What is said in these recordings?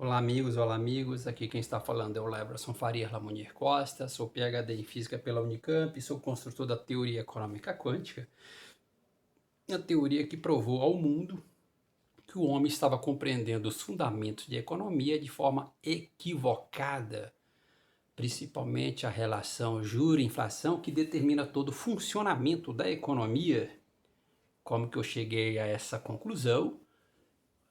Olá amigos, aqui quem está falando é o Leberson Farias Lamunier Costa, sou PhD em Física pela Unicamp, sou construtor da teoria econômica quântica, a teoria que provou ao mundo que o homem estava compreendendo os fundamentos de economia de forma equivocada, principalmente a relação juro-inflação que determina todo o funcionamento da economia. Como que eu cheguei a essa conclusão?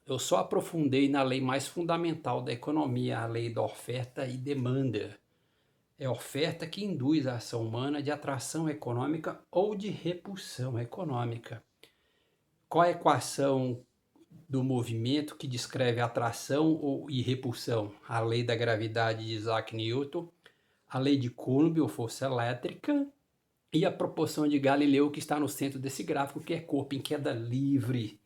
Eu só aprofundei na lei mais fundamental da economia, a lei da oferta e demanda. É a oferta que induz a ação humana de atração econômica ou de repulsão econômica. Qual a equação do movimento que descreve atração e repulsão? A lei da gravidade de Isaac Newton, a lei de Coulomb, ou força elétrica, e a proporção de Galileu, que está no centro desse gráfico, que é corpo em queda livre.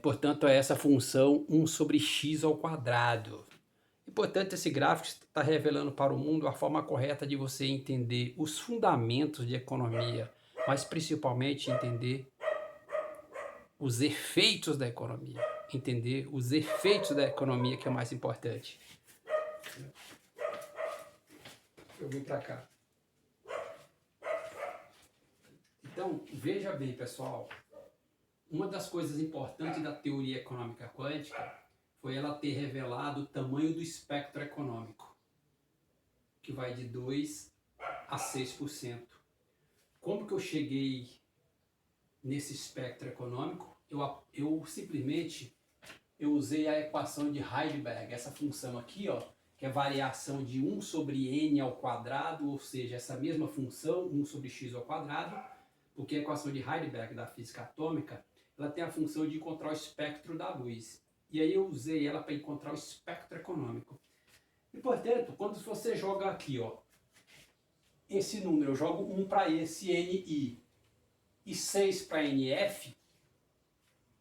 Portanto, é essa função 1 sobre x ao quadrado. E, portanto, esse gráfico está revelando para o mundo a forma correta de você entender os fundamentos de economia, mas principalmente entender os efeitos da economia. Entender os efeitos da economia, que é o mais importante. Eu vim para cá. Então, veja bem, pessoal, uma das coisas importantes da teoria econômica quântica foi ela ter revelado o tamanho do espectro econômico, que vai de 2 a 6%. Como que eu cheguei nesse espectro econômico? Eu simplesmente usei a equação de Heisenberg, essa função aqui, ó, que é variação de 1 sobre n ao quadrado, ou seja, essa mesma função, 1 sobre x ao quadrado, porque a equação de Heisenberg da física atômica, ela tem a função de encontrar o espectro da luz. E aí eu usei ela para encontrar o espectro econômico. E, portanto, quando você joga aqui, ó, esse número, eu jogo 1 para esse NI e 6 para NF,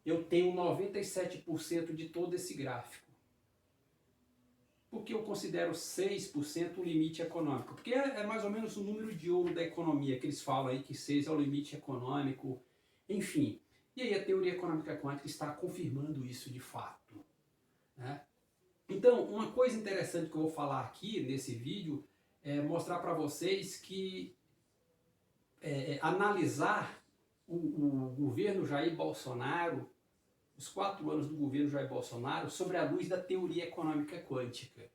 eu tenho 97% de todo esse gráfico. Por que eu considero 6% o limite econômico? Porque é mais ou menos o número de ouro da economia, que eles falam aí que 6 é o limite econômico, enfim. E aí a teoria econômica quântica está confirmando isso de fato, né? Então, uma coisa interessante que eu vou falar aqui nesse vídeo é mostrar para vocês que analisar o governo Jair Bolsonaro, os 4 anos do governo Jair Bolsonaro, sobre a luz da teoria econômica quântica.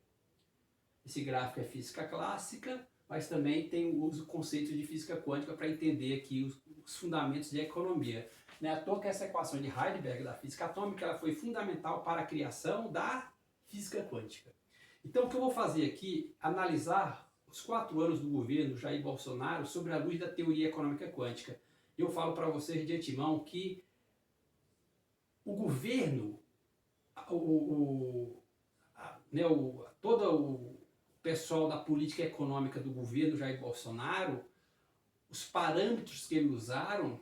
Esse gráfico é física clássica, mas também tem o uso do conceito de física quântica para entender aqui os fundamentos de economia. Não é à toa que essa equação de Heisenberg da física atômica ela foi fundamental para a criação da física quântica. Então, o que eu vou fazer aqui é analisar os 4 anos do governo Jair Bolsonaro sobre a luz da teoria econômica quântica. Eu falo para vocês de antemão que o governo, todo o pessoal da política econômica do governo Jair Bolsonaro, os parâmetros que eles usaram,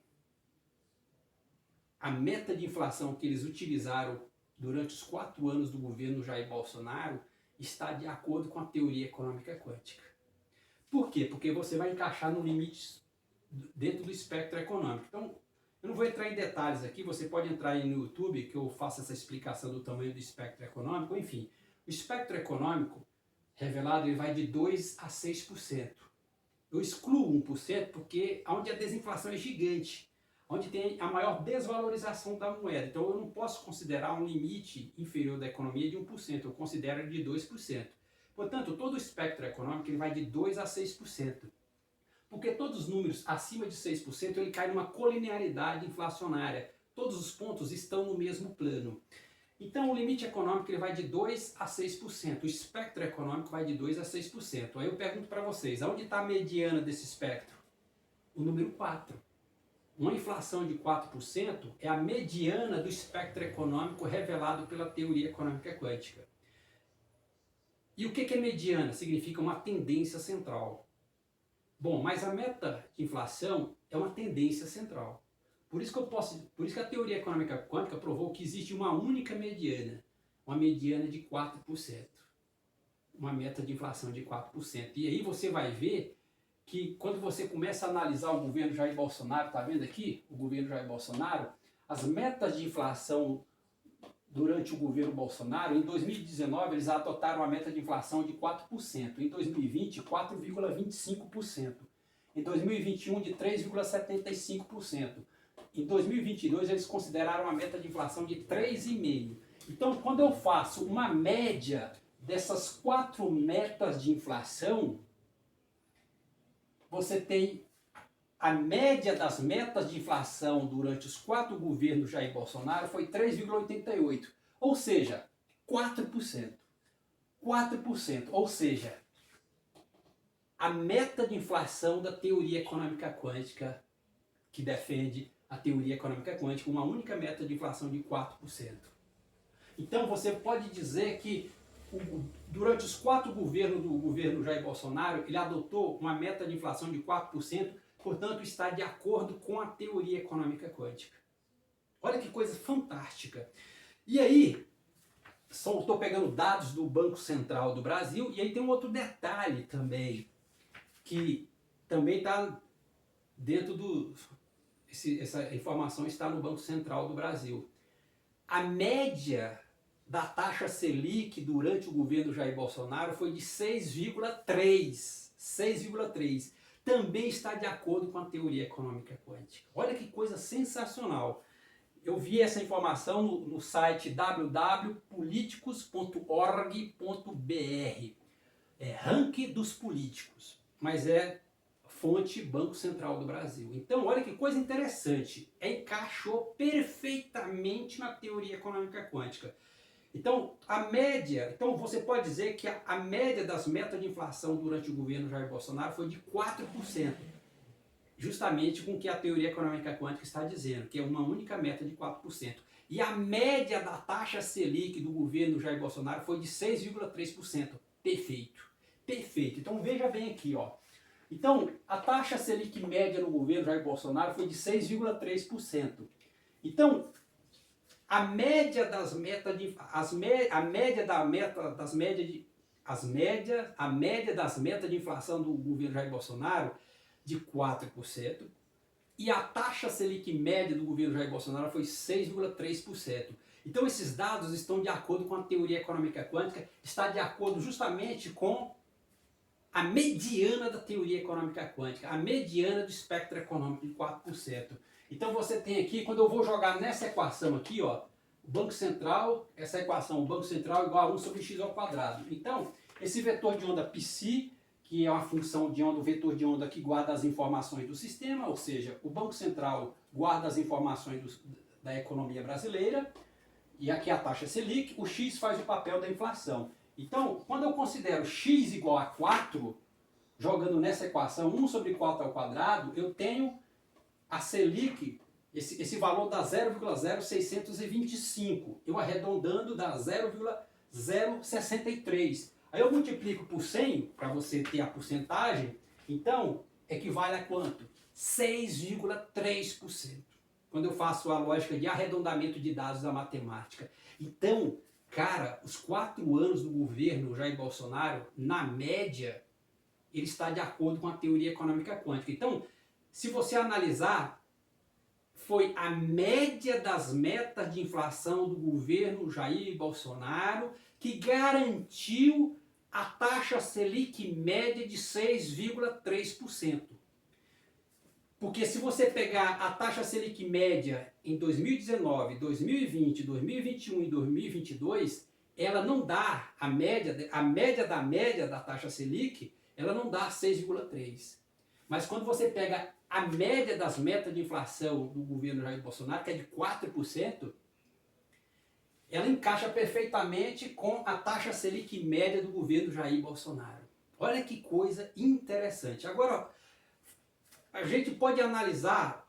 a meta de inflação que eles utilizaram durante os 4 anos do governo Jair Bolsonaro está de acordo com a teoria econômica quântica. Por quê? Porque você vai encaixar no limite dentro do espectro econômico. Então, eu não vou entrar em detalhes aqui, você pode entrar aí no YouTube que eu faço essa explicação do tamanho do espectro econômico, enfim. O espectro econômico revelado ele vai de 2 a 6%. Eu excluo 1% porque é onde a desinflação é gigante, onde tem a maior desvalorização da moeda. Então eu não posso considerar um limite inferior da economia de 1%, eu considero de 2%. Portanto, todo o espectro econômico ele vai de 2 a 6%. Porque todos os números acima de 6% ele cai numa colinearidade inflacionária. Todos os pontos estão no mesmo plano. Então o limite econômico ele vai de 2 a 6%. O espectro econômico vai de 2 a 6%. Aí eu pergunto para vocês, aonde está a mediana desse espectro? O número 4. Uma inflação de 4% é a mediana do espectro econômico revelado pela teoria econômica quântica. E o que é mediana? Significa uma tendência central. Bom, mas a meta de inflação é uma tendência central. Por isso que a teoria econômica quântica provou que existe uma única mediana, uma mediana de 4%. Uma meta de inflação de 4%. E aí você vai ver que quando você começa a analisar o governo Jair Bolsonaro, tá vendo aqui? O governo Jair Bolsonaro, as metas de inflação durante o governo Bolsonaro, em 2019 eles adotaram a meta de inflação de 4%, em 2020 4,25%, em 2021 de 3,75%, em 2022 eles consideraram a meta de inflação de 3,5%. Então, quando eu faço uma média dessas 4 metas de inflação, você tem a média das metas de inflação durante os 4 governos Jair Bolsonaro foi 3,88%, ou seja, 4%. 4%, ou seja, a meta de inflação da teoria econômica quântica, que defende a teoria econômica quântica, uma única meta de inflação de 4%. Então você pode dizer que durante os 4 governos do governo Jair Bolsonaro, ele adotou uma meta de inflação de 4%, portanto está de acordo com a teoria econômica quântica. Olha que coisa fantástica. E aí, estou pegando dados do Banco Central do Brasil, e aí tem um outro detalhe também, que também está dentro do... essa informação está no Banco Central do Brasil. A média da taxa Selic durante o governo Jair Bolsonaro foi de 6,3%. 6,3%. Também está de acordo com a teoria econômica quântica. Olha que coisa sensacional. Eu vi essa informação no site www.politicos.org.br. É ranking dos políticos, mas é fonte Banco Central do Brasil. Então, olha que coisa interessante. Encaixou perfeitamente na teoria econômica quântica. Então, então você pode dizer que a média das metas de inflação durante o governo Jair Bolsonaro foi de 4%. Justamente com o que a teoria econômica quântica está dizendo, que é uma única meta de 4%. E a média da taxa Selic do governo Jair Bolsonaro foi de 6,3%. Perfeito. Perfeito. Então veja bem aqui, ó. Então, a taxa Selic média no governo Jair Bolsonaro foi de 6,3%. Então, a média das metas de a média das metas de inflação do governo Jair Bolsonaro de 4%, e a taxa Selic média do governo Jair Bolsonaro foi 6,3%. Então esses dados estão de acordo com a teoria econômica quântica, está de acordo justamente com a mediana da teoria econômica quântica, a mediana do espectro econômico de 4%. Então você tem aqui, quando eu vou jogar nessa equação aqui, ó, o Banco Central, essa equação, o Banco Central igual a 1 sobre x ao quadrado. Então, esse vetor de onda psi, que é uma função de onda, o vetor de onda que guarda as informações do sistema, ou seja, o Banco Central guarda as informações da economia brasileira, e aqui a taxa Selic, o x faz o papel da inflação. Então, quando eu considero x igual a 4, jogando nessa equação 1 sobre 4 ao quadrado, eu tenho a Selic, esse valor dá 0,0625. Eu arredondando dá 0,063. Aí eu multiplico por 100, para você ter a porcentagem, então equivale a quanto? 6,3%. Quando eu faço a lógica de arredondamento de dados da matemática. Então, cara, os 4 anos do governo Jair Bolsonaro, na média, ele está de acordo com a teoria econômica quântica. Então, se você analisar, foi a média das metas de inflação do governo Jair Bolsonaro que garantiu a taxa Selic média de 6,3%. Porque se você pegar a taxa Selic média em 2019, 2020, 2021 e 2022, ela não dá a média da taxa Selic, ela não dá 6,3%. Mas quando você pega a média das metas de inflação do governo Jair Bolsonaro, que é de 4%, ela encaixa perfeitamente com a taxa Selic média do governo Jair Bolsonaro. Olha que coisa interessante. Agora, a gente pode analisar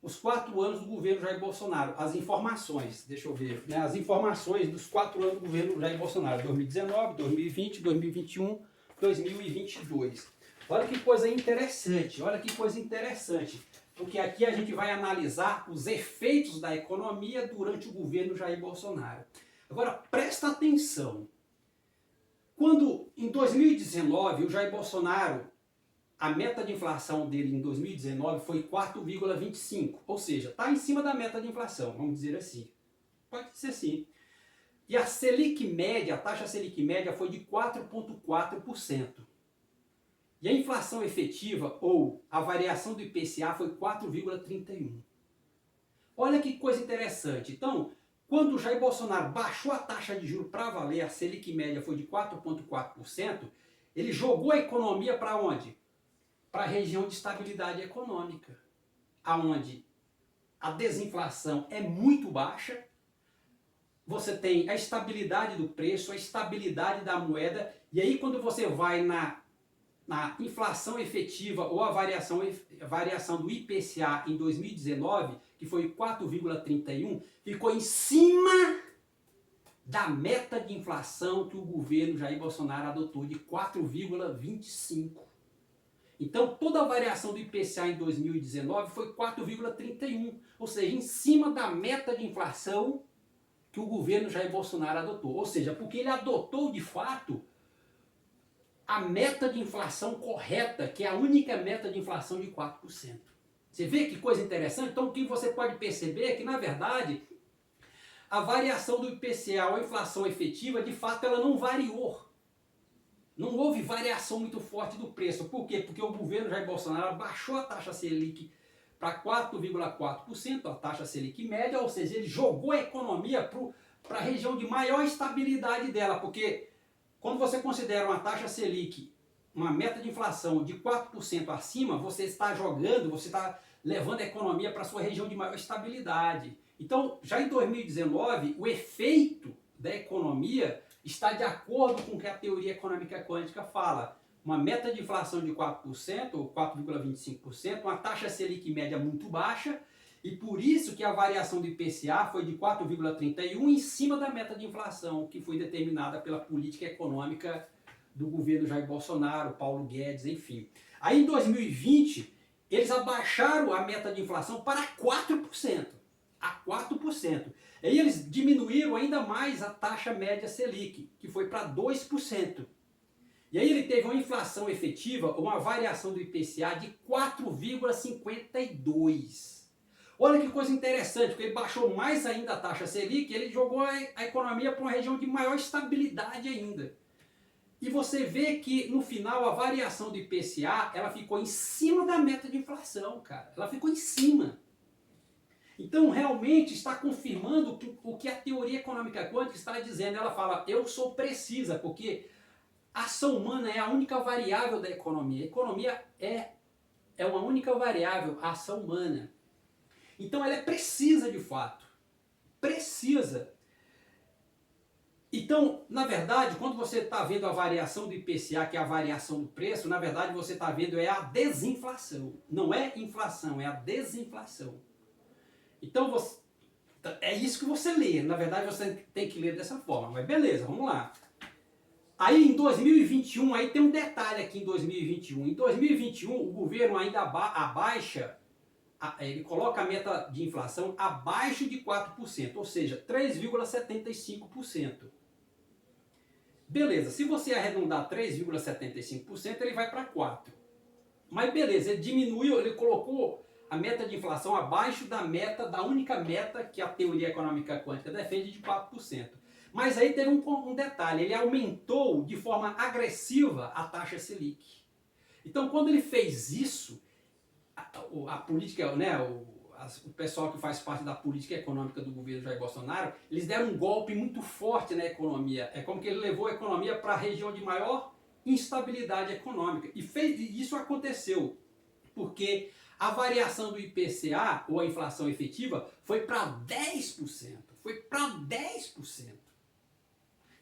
os 4 anos do governo Jair Bolsonaro, as informações, deixa eu ver, né, as informações dos 4 anos do governo Jair Bolsonaro, 2019, 2020, 2021, 2022. Olha que coisa interessante, porque aqui a gente vai analisar os efeitos da economia durante o governo Jair Bolsonaro. Agora, presta atenção. Quando, em 2019, o Jair Bolsonaro, a meta de inflação dele em 2019 foi 4,25, ou seja, está em cima da meta de inflação, vamos dizer assim. Pode ser assim. E a Selic média, a taxa Selic média foi de 4,4%. E a inflação efetiva, ou a variação do IPCA, foi 4,31%. Olha que coisa interessante. Então, quando o Jair Bolsonaro baixou a taxa de juros para valer, a Selic média foi de 4,4%, ele jogou a economia para onde? Para a região de estabilidade econômica, aonde a desinflação é muito baixa, você tem a estabilidade do preço, a estabilidade da moeda, e aí quando você vai na inflação efetiva ou a variação do IPCA em 2019, que foi 4,31, ficou em cima da meta de inflação que o governo Jair Bolsonaro adotou de 4,25. Então toda a variação do IPCA em 2019 foi 4,31, ou seja, em cima da meta de inflação que o governo Jair Bolsonaro adotou. Ou seja, porque ele adotou de fato a meta de inflação correta, que é a única meta de inflação de 4%. Você vê que coisa interessante? Então o que você pode perceber é que, na verdade, a variação do IPCA ou a inflação efetiva, de fato, ela não variou. Não houve variação muito forte do preço. Por quê? Porque o governo Jair Bolsonaro baixou a taxa Selic para 4,4%, a taxa Selic média, ou seja, ele jogou a economia para a região de maior estabilidade dela, porque quando você considera uma taxa Selic, uma meta de inflação de 4% acima, você está jogando, você está levando a economia para a sua região de maior estabilidade. Então, já em 2019, o efeito da economia está de acordo com o que a teoria econômica quântica fala. Uma meta de inflação de 4%, ou 4,25%, uma taxa Selic média muito baixa, e por isso que a variação do IPCA foi de 4,31 em cima da meta de inflação, que foi determinada pela política econômica do governo Jair Bolsonaro, Paulo Guedes, enfim. Aí em 2020, eles abaixaram a meta de inflação para 4%. A 4%. Aí eles diminuíram ainda mais a taxa média Selic, que foi para 2%. E aí ele teve uma inflação efetiva, uma variação do IPCA de 4,52%. Olha que coisa interessante, porque ele baixou mais ainda a taxa Selic, ele jogou a economia para uma região de maior estabilidade ainda. E você vê que no final a variação do IPCA, ela ficou em cima da meta de inflação, cara. Ela ficou em cima. Então realmente está confirmando o que a teoria econômica quântica está dizendo. Ela fala, eu sou precisa, porque a ação humana é a única variável da economia. A economia é uma única variável, a ação humana. Então ela é precisa de fato. Precisa. Então, na verdade, quando você está vendo a variação do IPCA, que é a variação do preço, na verdade você está vendo a desinflação. Não é inflação, é a desinflação. Então, é isso que você lê. Na verdade, você tem que ler dessa forma. Mas beleza, vamos lá. Aí em 2021, aí tem um detalhe aqui em 2021. Em 2021, o governo ainda abaixa, ele coloca a meta de inflação abaixo de 4%, ou seja, 3,75%. Beleza, se você arredondar 3,75%, ele vai para 4%. Mas beleza, ele diminuiu, ele colocou a meta de inflação abaixo da única meta que a teoria econômica quântica defende de 4%. Mas aí teve um detalhe, ele aumentou de forma agressiva a taxa Selic. Então quando ele fez isso, a política, né, o pessoal que faz parte da política econômica do governo Jair Bolsonaro, eles deram um golpe muito forte na economia. É como que ele levou a economia para a região de maior instabilidade econômica. E isso aconteceu porque a variação do IPCA, ou a inflação efetiva, foi para 10%. Foi para 10%.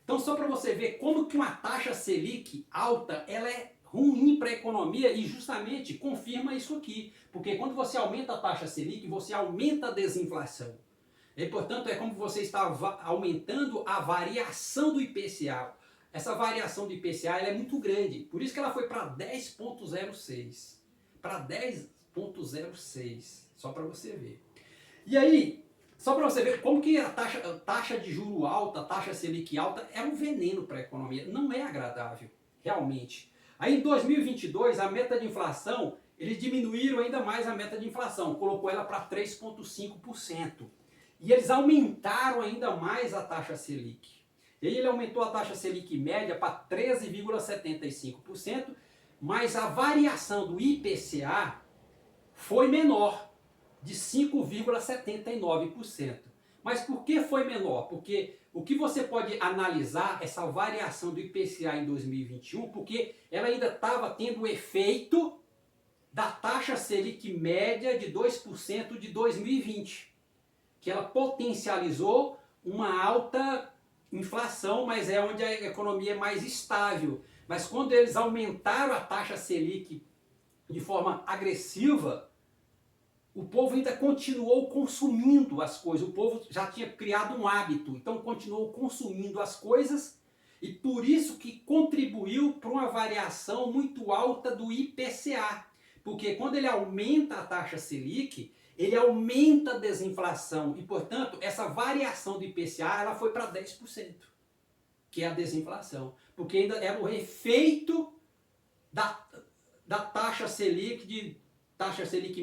Então, só para você ver como que uma taxa Selic alta, ela é ruim para a economia e justamente confirma isso aqui. Porque quando você aumenta a taxa Selic, você aumenta a desinflação. E, portanto, é como você está aumentando a variação do IPCA. Essa variação do IPCA ela é muito grande. Por isso que ela foi para 10,06. Para 10,06. Só para você ver. E aí, só para você ver como que a taxa de juro alta, a taxa Selic alta, é um veneno para a economia. Não é agradável, realmente. Aí em 2022, a meta de inflação, eles diminuíram ainda mais a meta de inflação, colocou ela para 3,5%. E eles aumentaram ainda mais a taxa Selic. E aí ele aumentou a taxa Selic média para 13,75%, mas a variação do IPCA foi menor, de 5,79%. Mas por que foi menor? Porque o que você pode analisar essa variação do IPCA em 2021, porque ela ainda estava tendo o efeito da taxa Selic média de 2% de 2020, que ela potencializou uma alta inflação, mas é onde a economia é mais estável. Mas quando eles aumentaram a taxa Selic de forma agressiva, o povo ainda continuou consumindo as coisas, o povo já tinha criado um hábito, então continuou consumindo as coisas e por isso que contribuiu para uma variação muito alta do IPCA, porque quando ele aumenta a taxa Selic, ele aumenta a desinflação e, portanto, essa variação do IPCA ela foi para 10%, que é a desinflação, porque ainda era o efeito da taxa Selic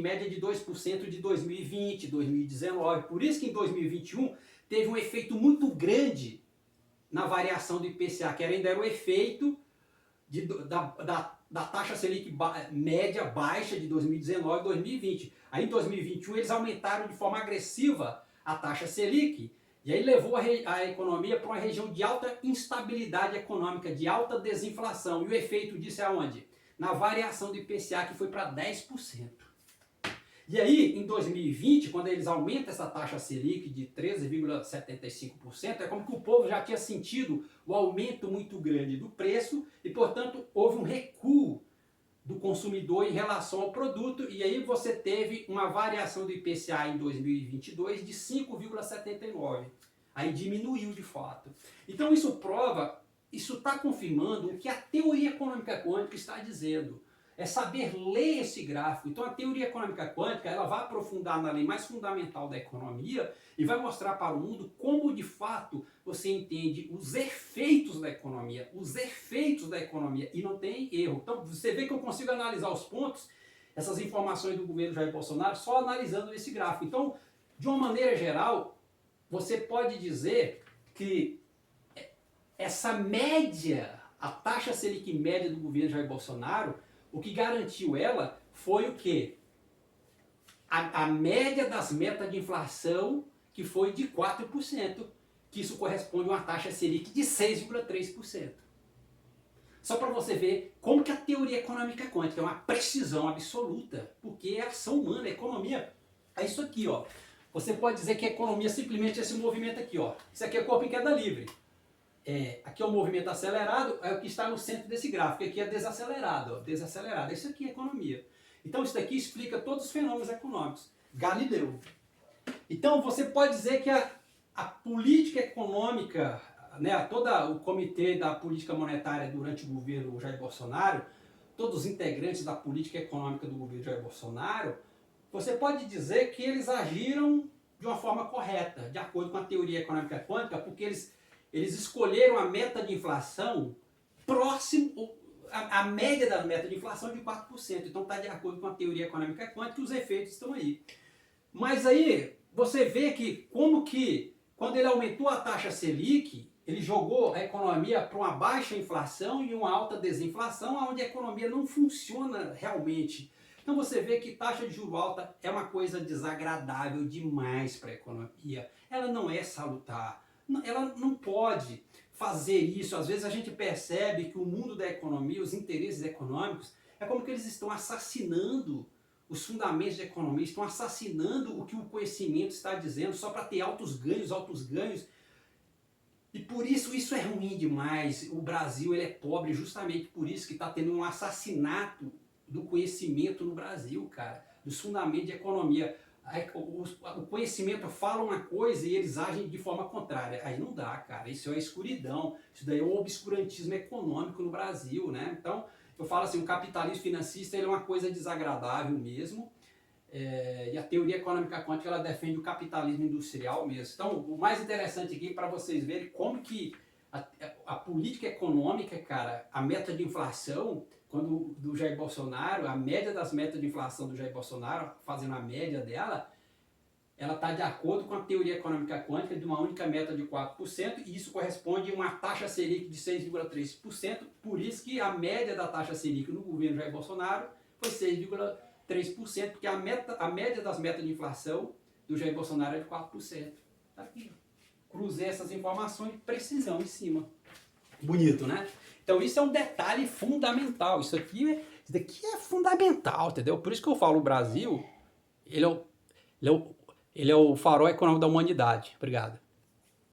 média de 2% de 2020, 2019. Por isso que em 2021 teve um efeito muito grande na variação do IPCA, que ainda era o efeito da taxa Selic média baixa de 2019 e 2020. Aí em 2021 eles aumentaram de forma agressiva a taxa Selic, e aí levou a economia para uma região de alta instabilidade econômica, de alta desinflação. E o efeito disso é aonde? Na variação do IPCA, que foi para 10%. E aí, em 2020, quando eles aumentam essa taxa Selic de 13,75%, é como que o povo já tinha sentido o aumento muito grande do preço e, portanto, houve um recuo do consumidor em relação ao produto, e aí você teve uma variação do IPCA em 2022 de 5,79%. Aí diminuiu de fato. Então isso prova, isso está confirmando o que a teoria econômica quântica está dizendo. É saber ler esse gráfico. Então a teoria econômica quântica ela vai aprofundar na lei mais fundamental da economia e vai mostrar para o mundo como de fato você entende os efeitos da economia, e não tem erro. Então você vê que eu consigo analisar os pontos, essas informações do governo Jair Bolsonaro só analisando esse gráfico. Então, de uma maneira geral, você pode dizer que essa média, a taxa Selic média do governo Jair Bolsonaro, o que garantiu ela foi o quê? A média das metas de inflação, que foi de 4%, que isso corresponde a uma taxa Selic de 6,3%. Só para você ver como que a teoria econômica quântica é uma precisão absoluta, porque é ação humana, a economia é isso aqui, ó. Você pode dizer que a economia simplesmente é esse movimento aqui, ó. Isso aqui é corpo em queda livre. Aqui é o movimento acelerado, é o que está no centro desse gráfico. Aqui é desacelerado, ó, desacelerado. Isso aqui é economia. Então isso daqui explica todos os fenômenos econômicos. Galileu. Então você pode dizer que a política econômica, né, todo o comitê da política monetária durante o governo Jair Bolsonaro, todos os integrantes da política econômica do governo Jair Bolsonaro, você pode dizer que eles agiram de uma forma correta, de acordo com a teoria econômica quântica, porque eles escolheram a meta de inflação próximo, a média da meta de inflação de 4%. Então está de acordo com a teoria econômica quântica e os efeitos estão aí. Mas aí você vê que como que quando ele aumentou a taxa Selic, ele jogou a economia para uma baixa inflação e uma alta desinflação, onde a economia não funciona realmente. Então você vê que taxa de juros alta é uma coisa desagradável demais para a economia. Ela não é salutar. Ela não pode fazer isso. Às vezes a gente percebe que o mundo da economia, os interesses econômicos, é como que eles estão assassinando os fundamentos da economia, estão assassinando o que o conhecimento está dizendo só para ter altos ganhos. E por isso é ruim demais. O Brasil ele é pobre justamente por isso que está tendo um assassinato do conhecimento no Brasil, cara, dos fundamentos de economia. O conhecimento fala uma coisa e eles agem de forma contrária. Aí não dá, cara. Isso é escuridão. Isso daí é o obscurantismo econômico no Brasil, né? Então, eu falo assim, o capitalismo financista ele é uma coisa desagradável mesmo. E a teoria econômica quântica ela defende o capitalismo industrial mesmo. Então, o mais interessante aqui para vocês verem como que a política econômica, cara, a meta de inflação, quando do Jair Bolsonaro, a média das metas de inflação do Jair Bolsonaro, fazendo a média dela, ela está de acordo com a teoria econômica quântica de uma única meta de 4%, e isso corresponde a uma taxa Selic de 6,3%, por isso que a média da taxa Selic no governo Jair Bolsonaro foi 6,3%, porque a média das metas de inflação do Jair Bolsonaro é de 4%. Tá aqui. Cruzei essas informações, precisão em cima. Bonito, né? Então isso é um detalhe fundamental. Isso daqui é fundamental, entendeu? Por isso que eu falo, o Brasil, ele é o farol econômico da humanidade. Obrigado.